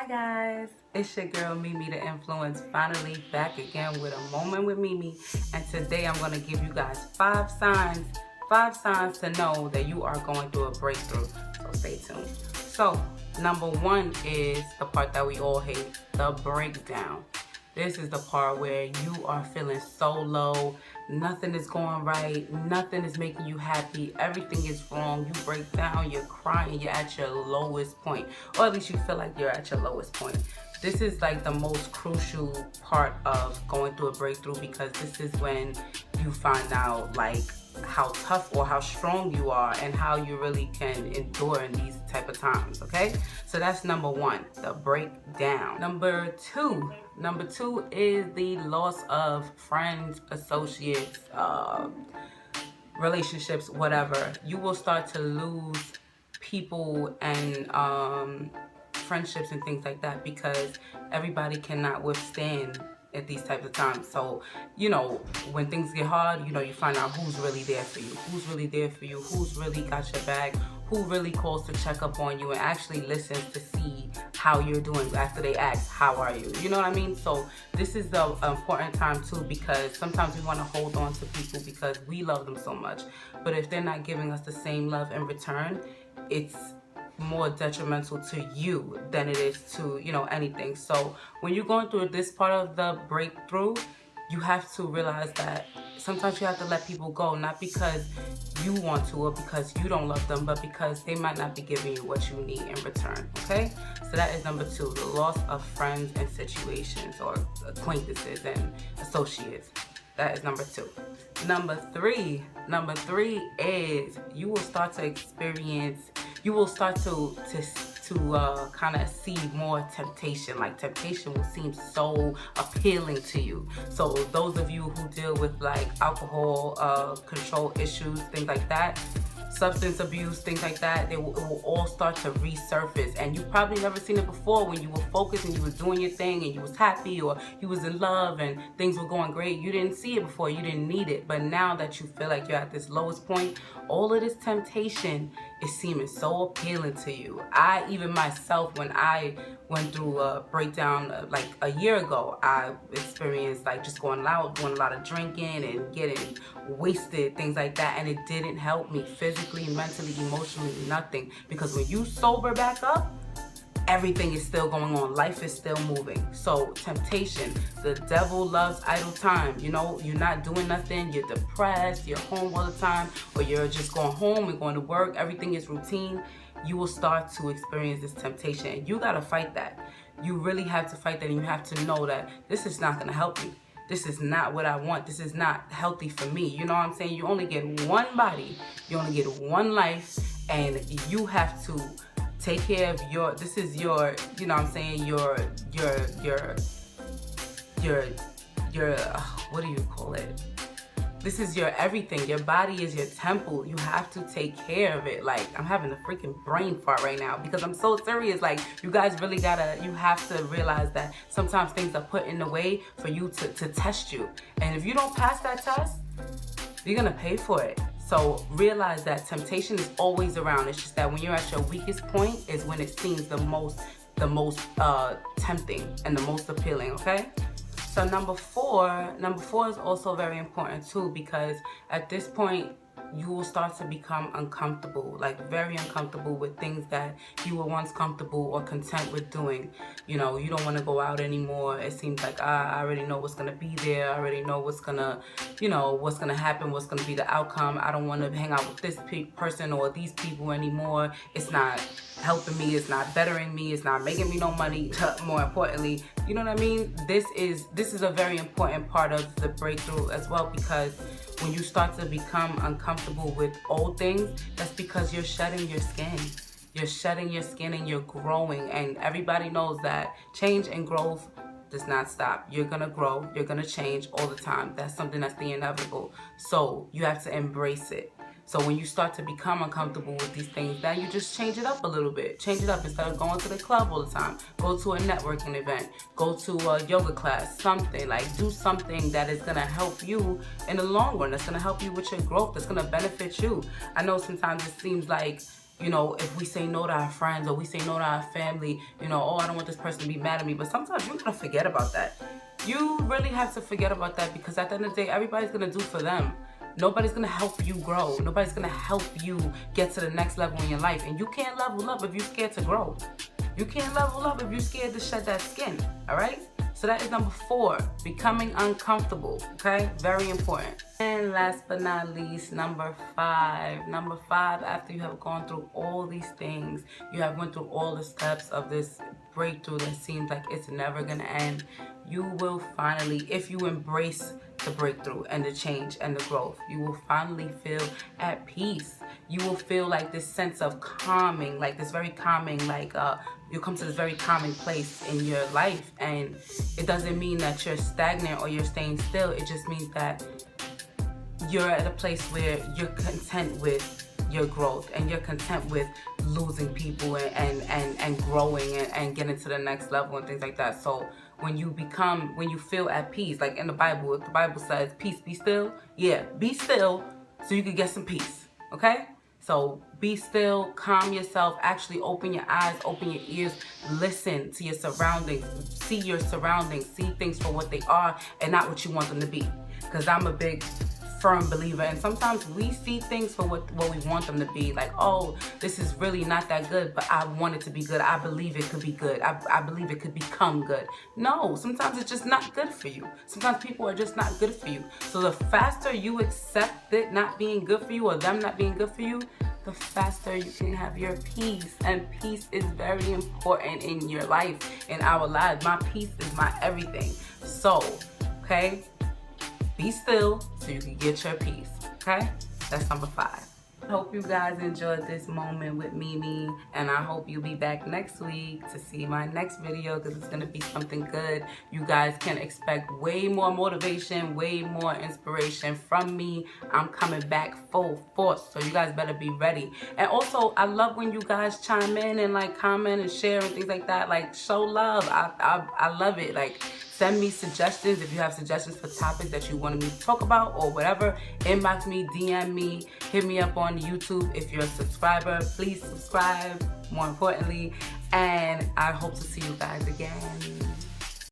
Guys, it's your girl Mimi the Influence, finally back again with a moment with Mimi, and today I'm going to give you guys five signs to know that you are going through a breakthrough. So stay tuned. So number one is the part that we all hate, the breakdown. This is the part where you are feeling so low, nothing is going right, nothing is making you happy, everything is wrong, you break down, you're crying, you're at your lowest point, or at least you feel like you're at your lowest point. This is like the most crucial part of going through a breakthrough, because this is when you find out like how tough or how strong you are and how you really can endure in these type of times. Okay, so that's number one, the breakdown. Number two is the loss of friends, associates, relationships, whatever. You will start to lose people and friendships and things like that, because everybody cannot withstand at these types of times. So, you know, when things get hard, you know, you find out who's really there for you, who's really got your back, who really calls to check up on you and actually listens to see how you're doing after they ask, how are you? You know what I mean? So this is the important time too, because sometimes we want to hold on to people because we love them so much. But if they're not giving us the same love in return, it's more detrimental to you than it is to, you know, anything. So when you're going through this part of the breakthrough, you have to realize that sometimes you have to let people go, not because you want to or because you don't love them, but because they might not be giving you what you need in return. Okay, so that is number two, the loss of friends and situations, or acquaintances and associates. That is number two. Number three is you will start to experience, you will start to kind of see more temptation. Like temptation will seem so appealing to you. So those of you who deal with like alcohol control issues, things like that, substance abuse, things like that, it will all start to resurface. And you probably never seen it before. When you were focused and you was doing your thing and you was happy or you was in love and things were going great, you didn't see it before, you didn't need it. But now that you feel like you're at this lowest point, all of this temptation is seeming so appealing to you. I even myself, when I went through a breakdown like a year ago, I experienced like just going out, doing a lot of drinking and getting wasted, things like that, and it didn't help me physically, mentally, emotionally, nothing. Because when you sober back up, everything is still going on. Life is still moving. So temptation, the devil loves idle time. You know, you're not doing nothing, you're depressed, you're home all the time, or you're just going home and going to work, everything is routine. You will start to experience this temptation, and you got to fight that. You really have to fight that, and you have to know that this is not going to help me. This is not what I want. This is not healthy for me. You know what I'm saying? You only get one body, you only get one life, and you have to take care of your, this is your, you know what I'm saying, your what do you call it? This is your everything. Your body is your temple. You have to take care of it. Like, I'm having a freaking brain fart right now because I'm so serious. Like, you guys really you have to realize that sometimes things are put in the way for you to test you. And if you don't pass that test, you're gonna pay for it. So realize that temptation is always around. It's just that when you're at your weakest point is when it seems the most tempting and the most appealing. Okay. So number four is also very important too, because at this point you will start to become uncomfortable, like very uncomfortable with things that you were once comfortable or content with doing. You know, you don't want to go out anymore. It seems like I already know what's going to be there. I already know what's going to, you know, what's going to happen, what's going to be the outcome. I don't want to hang out with this person or these people anymore. It's not helping me, it's not bettering me, it's not making me no money. More importantly, you know what I mean? This is a very important part of the breakthrough as well, because when you start to become uncomfortable with old things, that's because you're shedding your skin. You're shedding your skin and you're growing, and everybody knows that change and growth does not stop. You're gonna grow, you're gonna change all the time. That's something that's the inevitable. So you have to embrace it. So when you start to become uncomfortable with these things, then you just change it up a little bit. Change it up. Instead of going to the club all the time, go to a networking event, go to a yoga class, something. Like, do something that is gonna help you in the long run, that's gonna help you with your growth, that's gonna benefit you. I know sometimes it seems like you know, if we say no to our friends or we say no to our family, you know, oh, I don't want this person to be mad at me. But sometimes you gotta forget about that. You really have to forget about that, because at the end of the day, everybody's gonna do for them. Nobody's gonna help you grow. Nobody's gonna help you get to the next level in your life. And you can't level up if you're scared to grow. You can't level up if you're scared to shed that skin, all right? So that is number 4, becoming uncomfortable, okay? Very important. And last but not least, number 5. Number 5, after you have gone through all these things, you have went through all the steps of this breakthrough that seems like it's never gonna end, you will finally, if you embrace the breakthrough and the change and the growth, you will finally feel at peace. You will feel like this sense of calming, like this very calming, like you come to this very calming place in your life. And it doesn't mean that you're stagnant or you're staying still. It just means that you're at a place where you're content with your growth and you're content with losing people and growing and getting to the next level and things like that. So when you feel at peace, like in the Bible says, peace, be still. Yeah, be still so you can get some peace, okay? So be still, calm yourself, actually open your eyes, open your ears, listen to your surroundings, see your surroundings, see things for what they are and not what you want them to be. Because I'm a big firm believer, and sometimes we see things for what we want them to be. Like, oh, this is really not that good, but I want it to be good. I believe it could be good. I believe it could become good. No, sometimes it's just not good for you. Sometimes people are just not good for you. So the faster you accept it not being good for you or them not being good for you, the faster you can have your peace. And peace is very important in your life, in our lives. My peace is my everything. So, okay? Be still so you can get your peace, okay? That's number 5. I hope you guys enjoyed this moment with Mimi, and I hope you'll be back next week to see my next video, because it's going to be something good. You guys can expect way more motivation, way more inspiration from me. I'm coming back full force, so you guys better be ready. And also, I love when you guys chime in and like comment and share and things like that. Like, show love. I love it. Like, send me suggestions if you have suggestions for topics that you wanted me to talk about or whatever. Inbox me, DM me, hit me up on YouTube. If you're a subscriber, please subscribe, more importantly. And I hope to see you guys again.